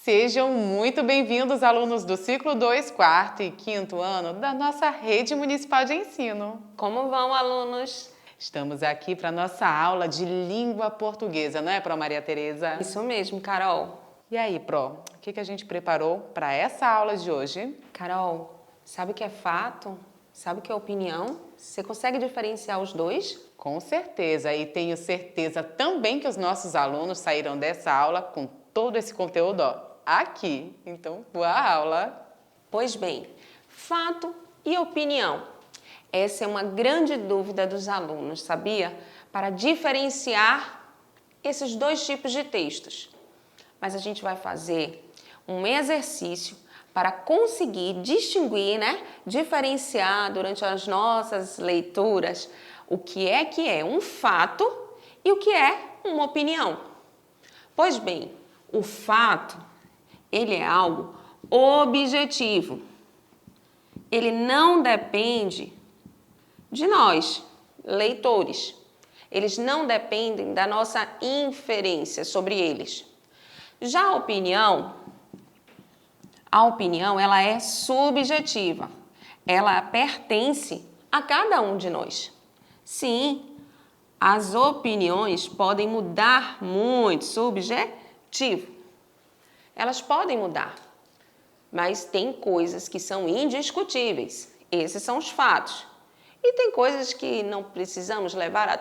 Sejam muito bem-vindos, alunos do ciclo 2, quarto e quinto ano da nossa rede municipal de ensino. Como vão, alunos? Estamos aqui para a nossa aula de língua portuguesa, não é, Pró Maria Tereza? Isso mesmo, Carol. E aí, Pró, o que a gente preparou para essa aula de hoje? Carol, sabe o que é fato? Sabe o que é opinião? Você consegue diferenciar os dois? Com certeza, e tenho certeza também que os nossos alunos saíram dessa aula com todo esse conteúdo aqui. Então, boa aula! Pois bem, fato e opinião. Essa é uma grande dúvida dos alunos, sabia? Para diferenciar esses dois tipos de textos. Mas a gente vai fazer um exercício para conseguir distinguir, diferenciar durante as nossas leituras o que é um fato e o que é uma opinião. Pois bem, o fato, ele é algo objetivo. Ele não depende de nós, leitores. Eles não dependem da nossa inferência sobre eles. Já a opinião ela é subjetiva. Ela pertence a cada um de nós. Sim, as opiniões podem mudar muito, subjetivo. Elas podem mudar, mas tem coisas que são indiscutíveis. Esses são os fatos. E tem coisas que não precisamos levar a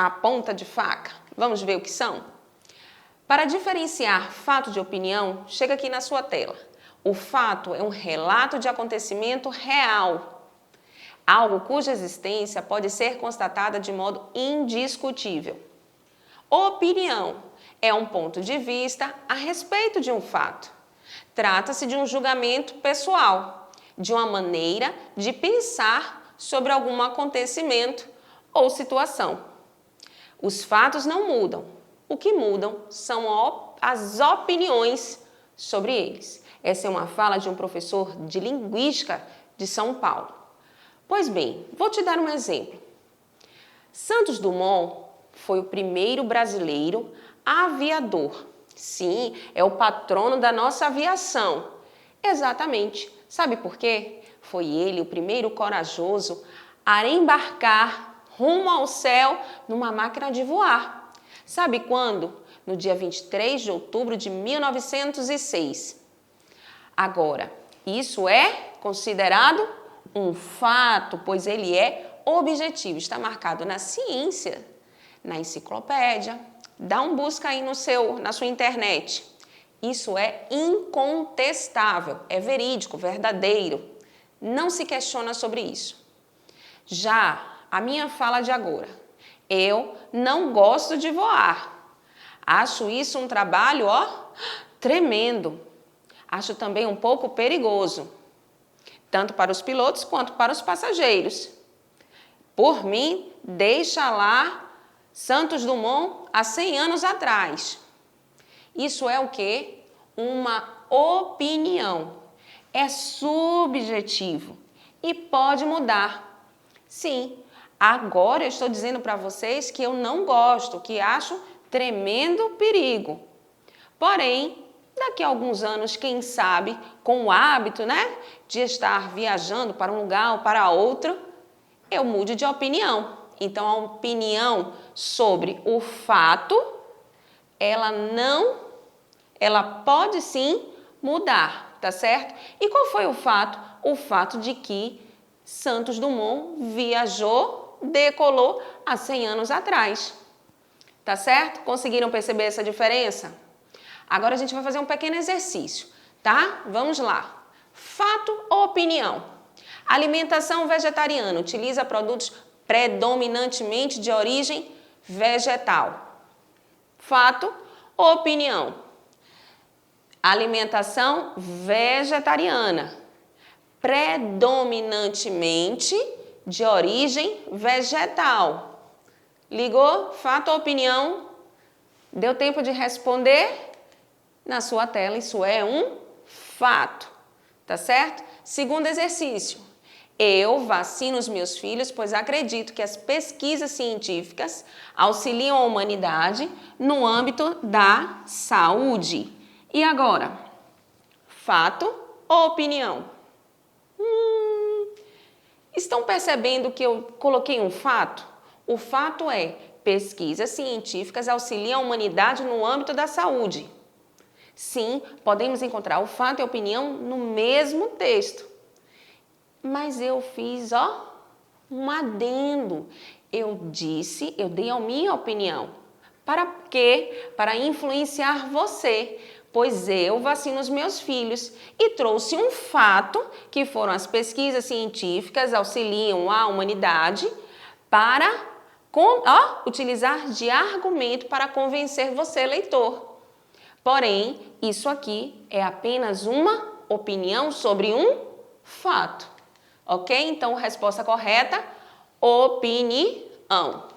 ponta de faca. Vamos ver o que são? Para diferenciar fato de opinião, chega aqui na sua tela. O fato é um relato de acontecimento real, algo cuja existência pode ser constatada de modo indiscutível. Opinião é um ponto de vista a respeito de um fato. Trata-se de um julgamento pessoal, de uma maneira de pensar sobre algum acontecimento ou situação. Os fatos não mudam. O que mudam são as opiniões sobre eles. Essa é uma fala de um professor de linguística de São Paulo. Pois bem, vou te dar um exemplo. Santos Dumont foi o primeiro brasileiro aviador. Sim, é o patrono da nossa aviação. Exatamente. Sabe por quê? Foi ele o primeiro corajoso a embarcar rumo ao céu numa máquina de voar. Sabe quando? No dia 23 de outubro de 1906. Agora, isso é considerado um fato, pois ele é objetivo. Está marcado na ciência, na enciclopédia. Dá um busca aí na sua internet. Isso é incontestável, é verídico, verdadeiro. Não se questiona sobre isso. Já a minha fala de agora. Eu não gosto de voar. Acho isso um trabalho, tremendo. Acho também um pouco perigoso, tanto para os pilotos quanto para os passageiros. Por mim, deixa lá Santos Dumont há 100 anos atrás. Isso é o quê? Uma opinião. É subjetivo e pode mudar. Sim, agora eu estou dizendo para vocês que eu não gosto, que acho tremendo perigo. Porém, daqui a alguns anos, quem sabe, com o hábito, de estar viajando para um lugar ou para outro, eu mude de opinião. Então, a opinião sobre o fato, ela pode sim mudar, tá certo? E qual foi o fato? O fato de que Santos Dumont decolou há 100 anos atrás. Tá certo? Conseguiram perceber essa diferença? Agora a gente vai fazer um pequeno exercício, tá? Vamos lá. Fato ou opinião? Alimentação vegetariana utiliza produtos predominantemente de origem vegetal. Fato ou opinião? Alimentação vegetariana predominantemente de origem vegetal. Ligou? Fato ou opinião? Deu tempo de responder? Na sua tela, isso é um fato, tá certo? Segundo exercício. Eu vacino os meus filhos, pois acredito que as pesquisas científicas auxiliam a humanidade no âmbito da saúde. E agora, fato ou opinião? Estão percebendo que eu coloquei um fato? O fato é: pesquisas científicas auxiliam a humanidade no âmbito da saúde. Sim, podemos encontrar o fato e a opinião no mesmo texto. Mas eu fiz, um adendo. Eu dei a minha opinião. Para quê? Para influenciar você, pois eu vacino os meus filhos e trouxe um fato que foram as pesquisas científicas auxiliam a humanidade para utilizar de argumento para convencer você, leitor. Porém, isso aqui é apenas uma opinião sobre um fato. Ok? Então, resposta correta, opinião.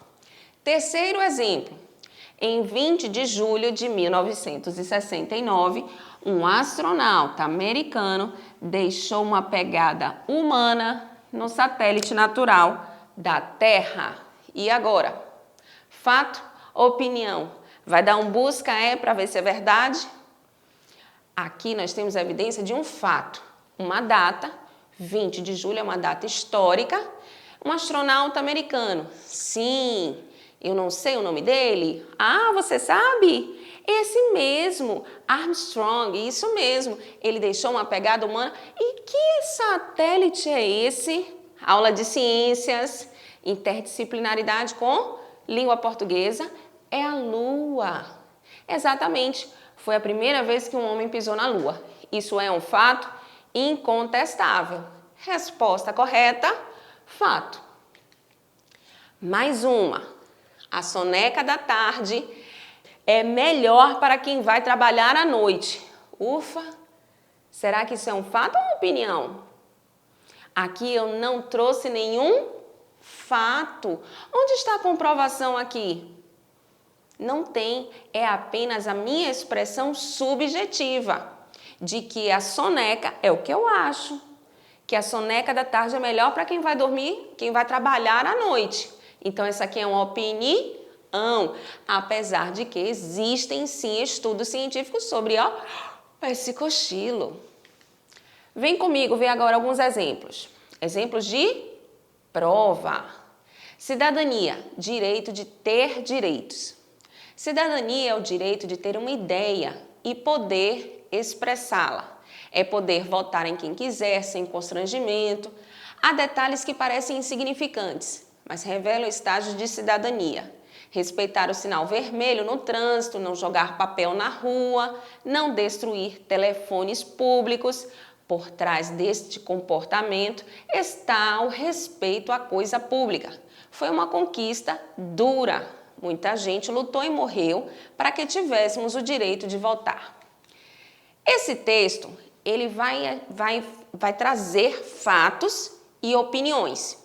Terceiro exemplo. Em 20 de julho de 1969, um astronauta americano deixou uma pegada humana no satélite natural da Terra. E agora? Fato, opinião. Vai dar um busca para ver se é verdade? Aqui nós temos a evidência de um fato, uma data, 20 de julho é uma data histórica, um astronauta americano. Sim, eu não sei o nome dele. Ah, você sabe? Esse mesmo, Armstrong, isso mesmo. Ele deixou uma pegada humana. E que satélite é esse? Aula de ciências, interdisciplinaridade com língua portuguesa. É a Lua. Exatamente, foi a primeira vez que um homem pisou na Lua. Isso é um fato incontestável. Resposta correta, fato. Mais uma. A soneca da tarde é melhor para quem vai trabalhar à noite. Ufa! Será que isso é um fato ou uma opinião? Aqui eu não trouxe nenhum fato. Onde está a comprovação aqui? Não tem, é apenas a minha expressão subjetiva de que a soneca é o que eu acho, que a soneca da tarde é melhor para quem vai dormir, quem vai trabalhar à noite. Então, essa aqui é uma opinião, apesar de que existem sim estudos científicos sobre esse cochilo. Vem comigo ver agora alguns exemplos. Exemplos de prova. Cidadania, direito de ter direitos. Cidadania é o direito de ter uma ideia e poder expressá-la. É poder votar em quem quiser, sem constrangimento. Há detalhes que parecem insignificantes, mas revelam estágios de cidadania. Respeitar o sinal vermelho no trânsito, não jogar papel na rua, não destruir telefones públicos. Por trás deste comportamento está o respeito à coisa pública. Foi uma conquista dura. Muita gente lutou e morreu para que tivéssemos o direito de votar. Esse texto, ele vai trazer fatos e opiniões,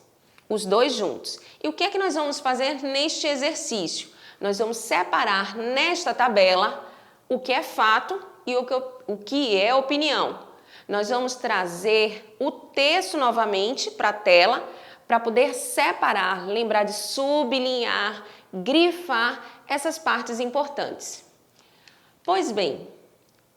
os dois juntos. E o que é que nós vamos fazer neste exercício? Nós vamos separar nesta tabela o que é fato e o que é opinião. Nós vamos trazer o texto novamente para a tela para poder separar, lembrar de sublinhar, grifar essas partes importantes. Pois bem,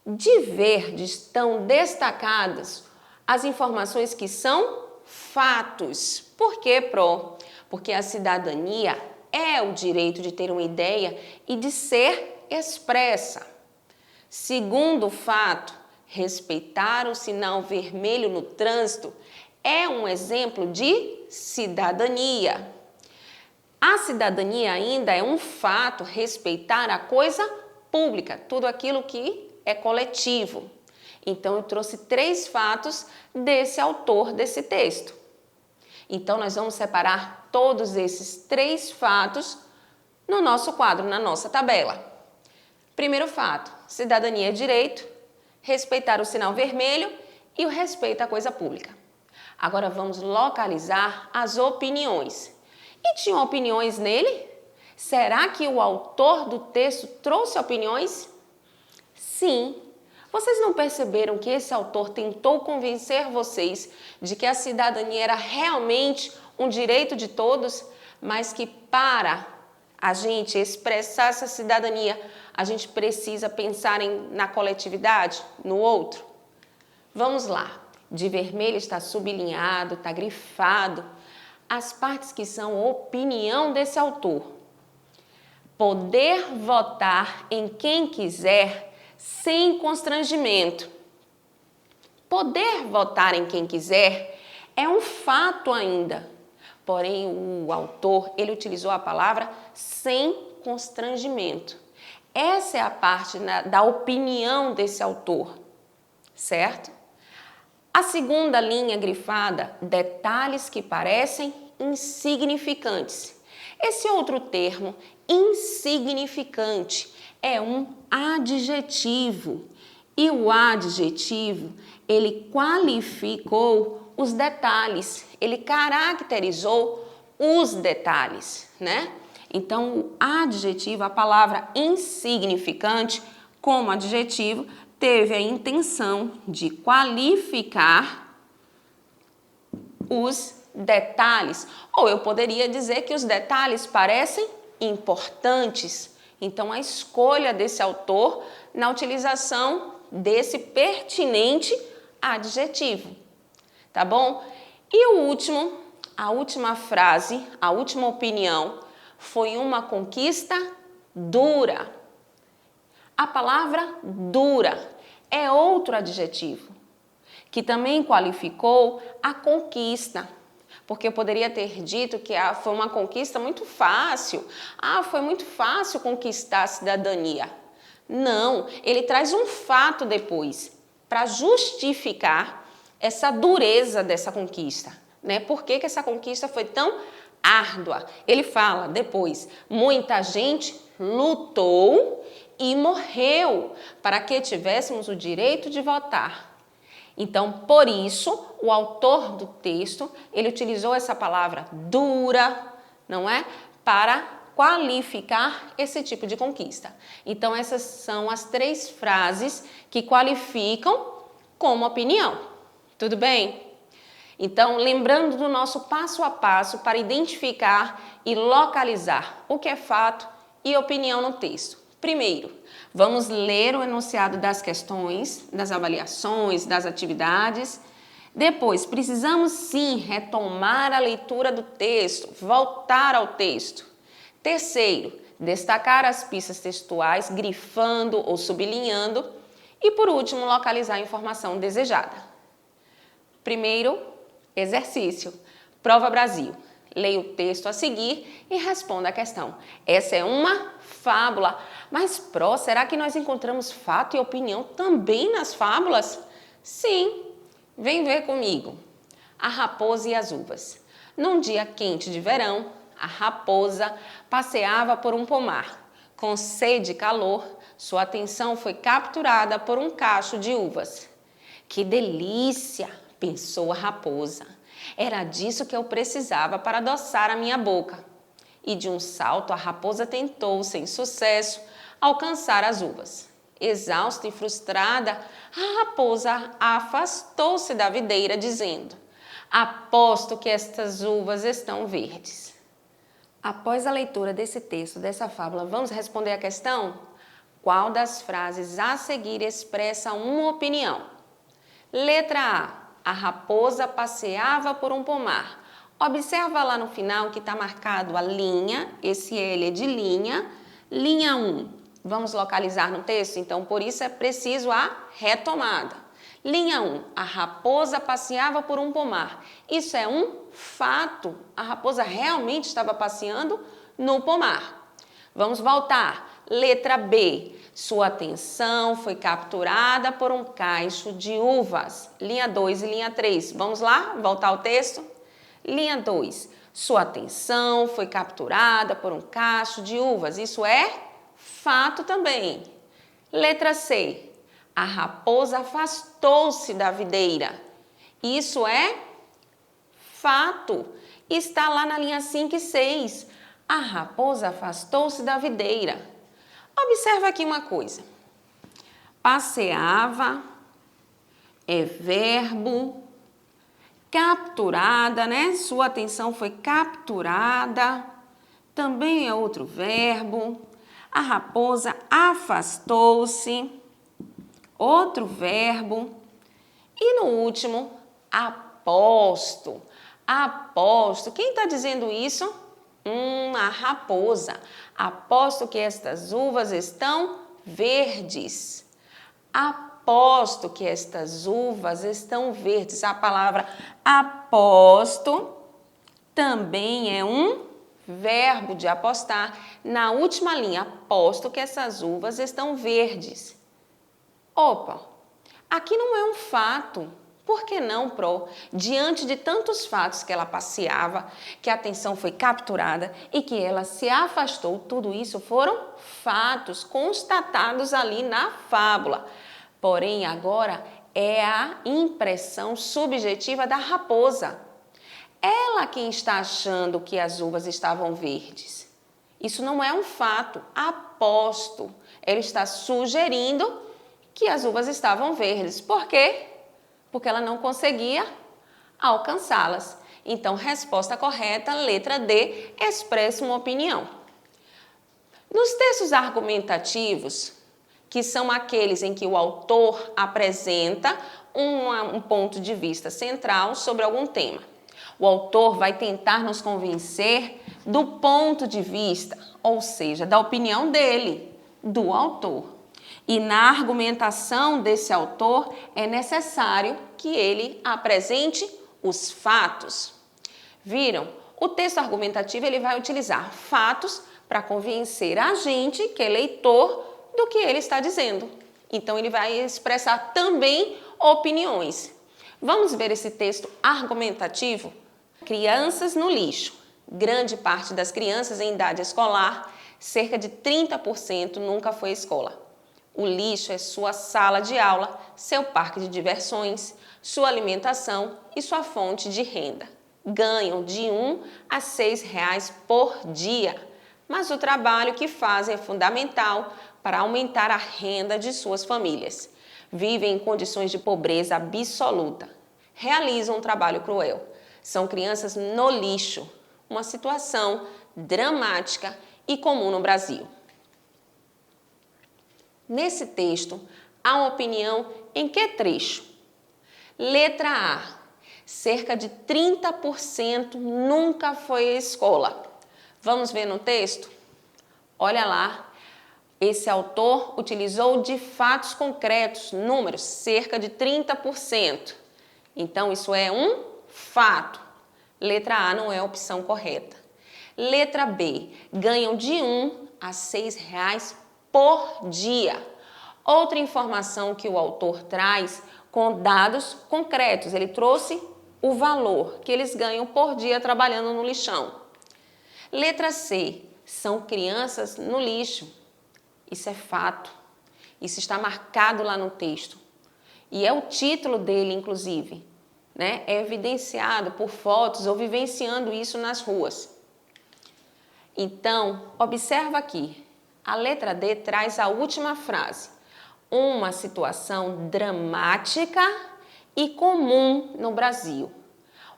de verde estão destacadas as informações que são fatos. Por quê, Pro? Porque a cidadania é o direito de ter uma ideia e de ser expressa. Segundo fato, respeitar o sinal vermelho no trânsito é um exemplo de cidadania. A cidadania ainda é um fato, respeitar a coisa pública, tudo aquilo que é coletivo. Então, eu trouxe 3 fatos desse autor desse texto. Então, nós vamos separar todos esses 3 fatos no nosso quadro, na nossa tabela. Primeiro fato, cidadania é direito, respeitar o sinal vermelho e o respeito à coisa pública. Agora, vamos localizar as opiniões. E tinham opiniões nele? Será que o autor do texto trouxe opiniões? Sim, Vocês não perceberam que esse autor tentou convencer vocês de que a cidadania era realmente um direito de todos, mas que para a gente expressar essa cidadania, a gente precisa pensar na coletividade, no outro? Vamos lá. De vermelho está sublinhado, está grifado as partes que são opinião desse autor. Poder votar em quem quiser sem constrangimento. Poder votar em quem quiser é um fato ainda. Porém, o autor, ele utilizou a palavra sem constrangimento. Essa é a parte da opinião desse autor, certo? A segunda linha grifada, detalhes que parecem insignificantes. Esse outro termo, insignificante, é um adjetivo. E o adjetivo, ele qualificou os detalhes, ele caracterizou os detalhes, né? Então, o adjetivo, a palavra insignificante, como adjetivo, teve a intenção de qualificar os detalhes. Ou eu poderia dizer que os detalhes parecem importantes. Então, a escolha desse autor na utilização desse pertinente adjetivo. Tá bom? E o último, a última frase, a última opinião, foi uma conquista dura. A palavra dura é outro adjetivo, que também qualificou a conquista. Porque eu poderia ter dito que foi uma conquista muito fácil. Foi muito fácil conquistar a cidadania. Não, ele traz um fato depois, para justificar essa dureza dessa conquista, né? Por que essa conquista foi tão árdua? Ele fala depois, muita gente lutou e morreu para que tivéssemos o direito de votar. Então, por isso, o autor do texto, ele utilizou essa palavra dura, não é? Para qualificar esse tipo de conquista. Então, essas são as 3 frases que qualificam como opinião. Tudo bem? Então, lembrando do nosso passo a passo para identificar e localizar o que é fato e opinião no texto. Primeiro, vamos ler o enunciado das questões, das avaliações, das atividades. Depois, precisamos sim retomar a leitura do texto, voltar ao texto. Terceiro, destacar as pistas textuais, grifando ou sublinhando. E por último, localizar a informação desejada. Primeiro, exercício. Prova Brasil. Leia o texto a seguir e responda a questão. Essa é uma fábula. Mas, Pró, será que nós encontramos fato e opinião também nas fábulas? Sim. Vem ver comigo. A raposa e as uvas. Num dia quente de verão, a raposa passeava por um pomar. Com sede e calor, sua atenção foi capturada por um cacho de uvas. Que delícia! Pensou a raposa. Era disso que eu precisava para adoçar a minha boca. E de um salto a raposa tentou, sem sucesso, alcançar as uvas. Exausta e frustrada, a raposa afastou-se da videira, dizendo: aposto que estas uvas estão verdes. Após a leitura desse texto, dessa fábula, vamos responder a questão? Qual das frases a seguir expressa uma opinião? Letra A. A raposa passeava por um pomar. Observa lá no final que está marcado a linha, esse L é de linha, linha 1. Vamos localizar no texto? Então, por isso é preciso a retomada. Linha 1. A raposa passeava por um pomar. Isso é um fato. A raposa realmente estava passeando no pomar. Vamos voltar. Letra B. Sua atenção foi capturada por um cacho de uvas. Linha 2 e linha 3. Vamos lá? Voltar ao texto? Linha 2. Sua atenção foi capturada por um cacho de uvas. Isso é fato também. Letra C. A raposa afastou-se da videira. Isso é fato. Está lá na linha 5 e 6. A raposa afastou-se da videira. Observa aqui uma coisa. Passeava é verbo. Capturada, né? Sua atenção foi capturada. Também é outro verbo. A raposa afastou-se. Outro verbo. E no último, aposto. Aposto. Quem está dizendo isso? A raposa. Aposto que estas uvas estão verdes. Aposto que estas uvas estão verdes. A palavra aposto também é um verbo de apostar. Na última linha, aposto que essas uvas estão verdes. Opa, aqui não é um fato. Por que não, Pro? Diante de tantos fatos que ela passeava, que a atenção foi capturada e que ela se afastou, tudo isso foram fatos constatados ali na fábula. Porém, agora é a impressão subjetiva da raposa. Ela quem está achando que as uvas estavam verdes. Isso não é um fato, aposto. Ela está sugerindo que as uvas estavam verdes. Por quê? Porque ela não conseguia alcançá-las. Então, resposta correta, letra D, expressa uma opinião. Nos textos argumentativos, que são aqueles em que o autor apresenta um ponto de vista central sobre algum tema, o autor vai tentar nos convencer do ponto de vista, ou seja, da opinião dele, do autor. E na argumentação desse autor é necessário que ele apresente os fatos. Viram? O texto argumentativo ele vai utilizar fatos para convencer a gente, que é leitor, do que ele está dizendo. Então, ele vai expressar também opiniões. Vamos ver esse texto argumentativo? Crianças no lixo. Grande parte das crianças em idade escolar, cerca de 30% nunca foi à escola. O lixo é sua sala de aula, seu parque de diversões, sua alimentação e sua fonte de renda. Ganham de R$ 1 a R$ 6 por dia, mas o trabalho que fazem é fundamental para aumentar a renda de suas famílias. Vivem em condições de pobreza absoluta. Realizam um trabalho cruel. São crianças no lixo, uma situação dramática e comum no Brasil. Nesse texto, há uma opinião em que trecho? Letra A. Cerca de 30% nunca foi à escola. Vamos ver no texto? Olha lá, esse autor utilizou de fatos concretos, números, cerca de 30%. Então, isso é um fato. Letra A não é a opção correta. Letra B. Ganham de R$ 1 a R$ 6 por dia. Outra informação que o autor traz com dados concretos. Ele trouxe o valor que eles ganham por dia trabalhando no lixão. Letra C. São crianças no lixo. Isso é fato. Isso está marcado lá no texto. E é o título dele, inclusive, né? É evidenciado por fotos ou vivenciando isso nas ruas. Então, observa aqui. A letra D traz a última frase. Uma situação dramática e comum no Brasil.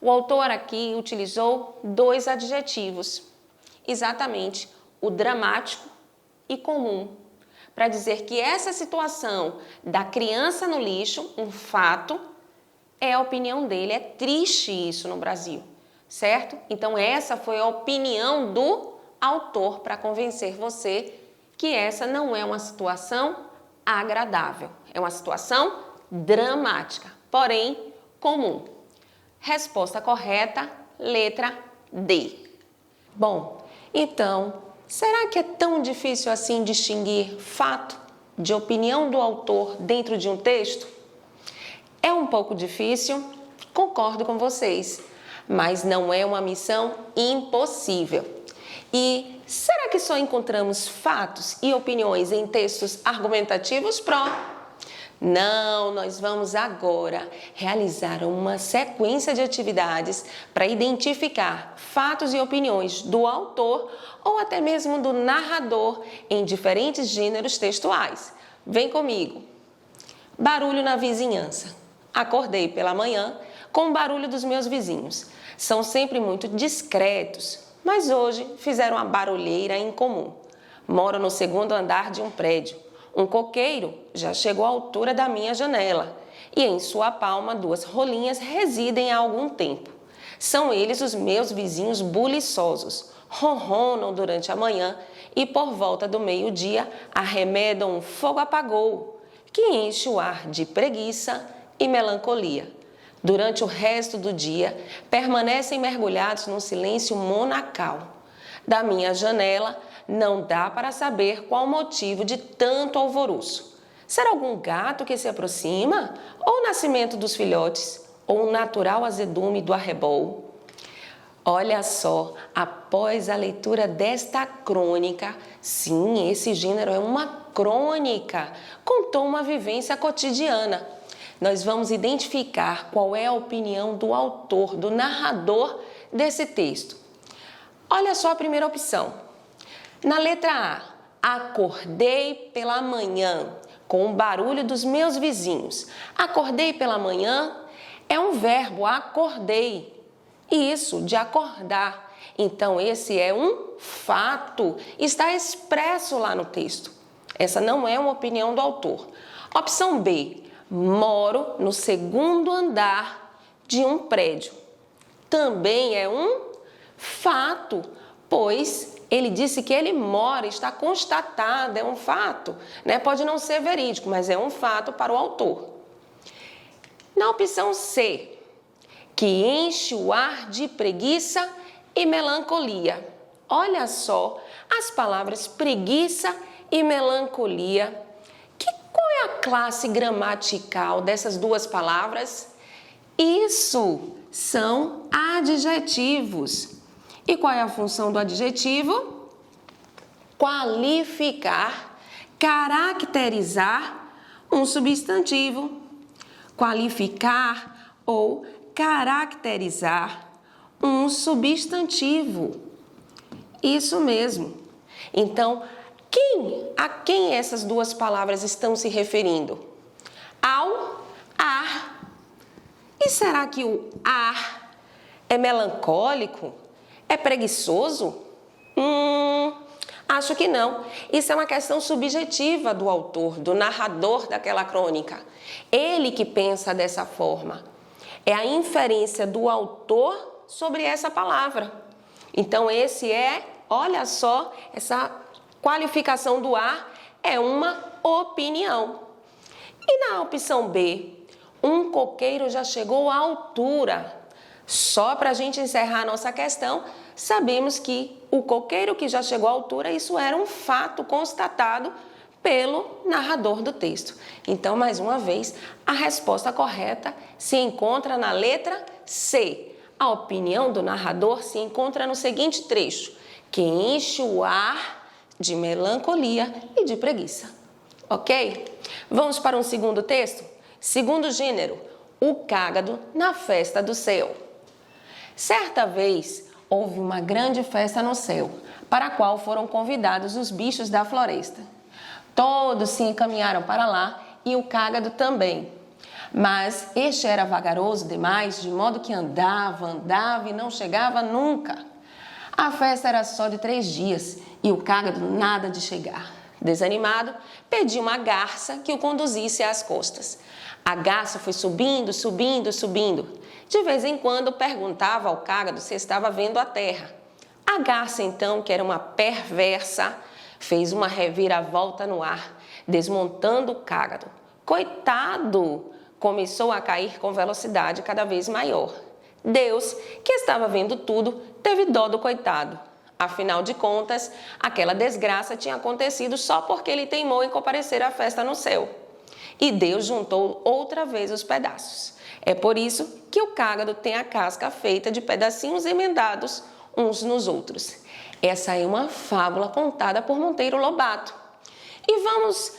O autor aqui utilizou 2 adjetivos. Exatamente, o dramático e comum. Para dizer que essa situação da criança no lixo, um fato, é a opinião dele. É triste isso no Brasil, certo? Então, essa foi a opinião do autor para convencer você que essa não é uma situação agradável. É uma situação dramática, porém comum. Resposta correta, letra D. Bom, então, será que é tão difícil assim distinguir fato de opinião do autor dentro de um texto? É um pouco difícil, concordo com vocês, mas não é uma missão impossível. E será que só encontramos fatos e opiniões em textos argumentativos, Pro? Não, nós vamos agora realizar uma sequência de atividades para identificar fatos e opiniões do autor ou até mesmo do narrador em diferentes gêneros textuais. Vem comigo! Barulho na vizinhança. Acordei pela manhã com o barulho dos meus vizinhos. São sempre muito discretos, mas hoje fizeram uma barulheira incomum. Moro no segundo andar de um prédio. Um coqueiro já chegou à altura da minha janela e em sua palma 2 rolinhas residem há algum tempo. São eles os meus vizinhos buliçosos. Ronronam durante a manhã e por volta do meio-dia arremedam um fogo apagou, que enche o ar de preguiça e melancolia. Durante o resto do dia, permanecem mergulhados num silêncio monacal. Da minha janela, não dá para saber qual o motivo de tanto alvoroço. Será algum gato que se aproxima? Ou o nascimento dos filhotes? Ou o natural azedume do arrebol? Olha só, após a leitura desta crônica, sim, esse gênero é uma crônica, contou uma vivência cotidiana. Nós vamos identificar qual é a opinião do autor, do narrador desse texto. Olha só a primeira opção. Na letra A, acordei pela manhã com o barulho dos meus vizinhos. Acordei pela manhã é um verbo, acordei. Isso, de acordar. Então, esse é um fato, está expresso lá no texto. Essa não é uma opinião do autor. Opção B, moro no segundo andar de um prédio. Também é um fato, pois ele disse que ele mora, está constatado, é um fato, né? Pode não ser verídico, mas é um fato para o autor. Na opção C, que enche o ar de preguiça e melancolia. Olha só, as palavras preguiça e melancolia. Qual é a classe gramatical dessas duas palavras? Isso, são adjetivos. E qual é a função do adjetivo? Qualificar, caracterizar um substantivo. Qualificar ou caracterizar um substantivo. Isso mesmo. Então, a quem essas duas palavras estão se referindo? Ao ar. E será que o ar é melancólico? É preguiçoso? Acho que não. Isso é uma questão subjetiva do autor, do narrador daquela crônica. Ele que pensa dessa forma. É a inferência do autor sobre essa palavra. Então, olha só, essa qualificação do ar é uma opinião. E na opção B, um coqueiro já chegou à altura. Só para a gente encerrar a nossa questão, sabemos que o coqueiro que já chegou à altura, isso era um fato constatado pelo narrador do texto. Então, mais uma vez, a resposta correta se encontra na letra C. A opinião do narrador se encontra no seguinte trecho, que enche o ar de melancolia e de preguiça. Ok? Vamos para um segundo texto? Segundo gênero, o cágado na festa do céu. Certa vez, houve uma grande festa no céu, para a qual foram convidados os bichos da floresta. Todos se encaminharam para lá e o cágado também. Mas este era vagaroso demais, de modo que andava e não chegava nunca. A festa era só de 3 dias e o cágado nada de chegar. Desanimado, pediu uma garça que o conduzisse às costas. A garça foi subindo. De vez em quando perguntava ao cágado se estava vendo a terra. A garça, então, que era uma perversa, fez uma reviravolta no ar, desmontando o cágado. Coitado! Começou a cair com velocidade cada vez maior. Deus, que estava vendo tudo, teve dó do coitado. Afinal de contas, aquela desgraça tinha acontecido só porque ele teimou em comparecer à festa no céu. E Deus juntou outra vez os pedaços. É por isso que o cágado tem a casca feita de pedacinhos emendados uns nos outros. Essa é uma fábula contada por Monteiro Lobato. E vamos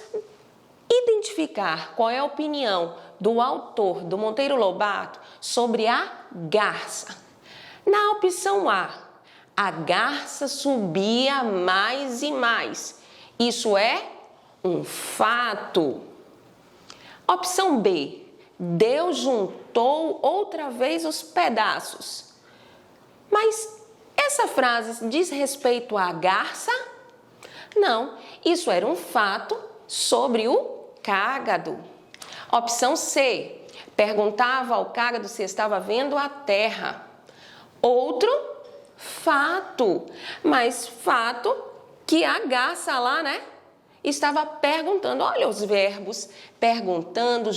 identificar qual é a opinião do autor, do Monteiro Lobato, sobre a garça. Na opção a garça subia mais e mais. Isso é um fato. Opção B, Deus juntou outra vez os pedaços. Mas essa frase diz respeito à garça? Não, isso era um fato sobre o cágado. Opção C, perguntava ao cágado se estava vendo a terra. Outro fato, mas fato que a garça lá, né, estava perguntando. Olha os verbos, perguntando,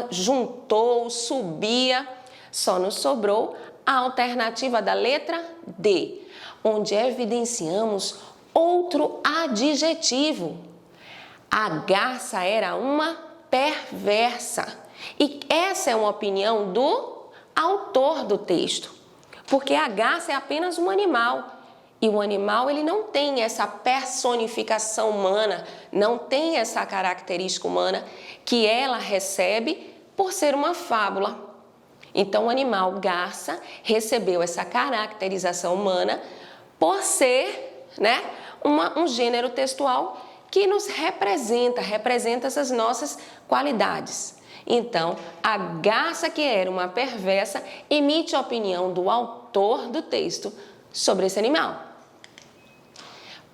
juntou, subia. Só nos sobrou a alternativa da letra D, onde evidenciamos outro adjetivo. A garça era uma perversa. E essa é uma opinião do autor do texto, porque a garça é apenas um animal. E o animal, ele não tem essa personificação humana, não tem essa característica humana que ela recebe por ser uma fábula. Então, o animal garça recebeu essa caracterização humana por ser, né, um gênero textual que nos representa essas nossas qualidades. Então, a garça, que era uma perversa, emite a opinião do autor do texto sobre esse animal.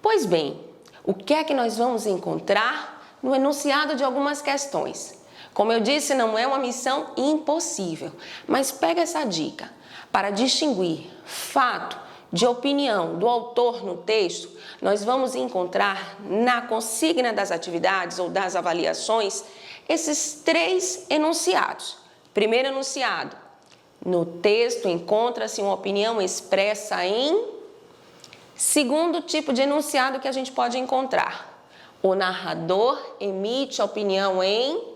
Pois bem, o que é que nós vamos encontrar no enunciado de algumas questões? Como eu disse, não é uma missão impossível, mas pega essa dica. Para distinguir fato de opinião do autor no texto, nós vamos encontrar na consigna das atividades ou das avaliações esses 3 enunciados. Primeiro enunciado: no texto encontra-se uma opinião expressa em... Segundo tipo de enunciado que a gente pode encontrar: o narrador emite opinião em...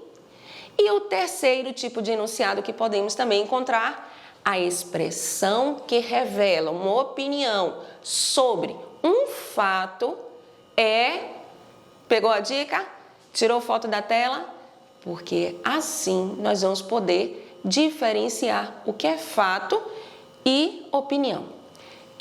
E o terceiro tipo de enunciado que podemos também encontrar: a expressão que revela uma opinião sobre um fato é... Pegou a dica? Tirou foto da tela? Porque assim nós vamos poder diferenciar o que é fato e opinião.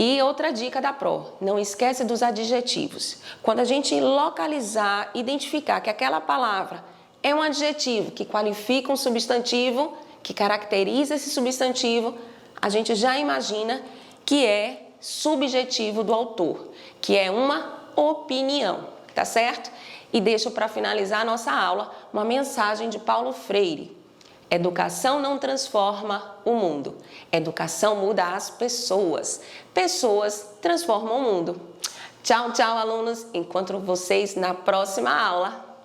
E outra dica da PRO, não esquece dos adjetivos. Quando a gente localizar, identificar que aquela palavra é um adjetivo que qualifica um substantivo, que caracteriza esse substantivo, a gente já imagina que é subjetivo do autor, que é uma opinião, tá certo? E deixo para finalizar a nossa aula uma mensagem de Paulo Freire. Educação não transforma o mundo. Educação muda as pessoas. Pessoas transformam o mundo. Tchau, tchau, alunos. Encontro vocês na próxima aula.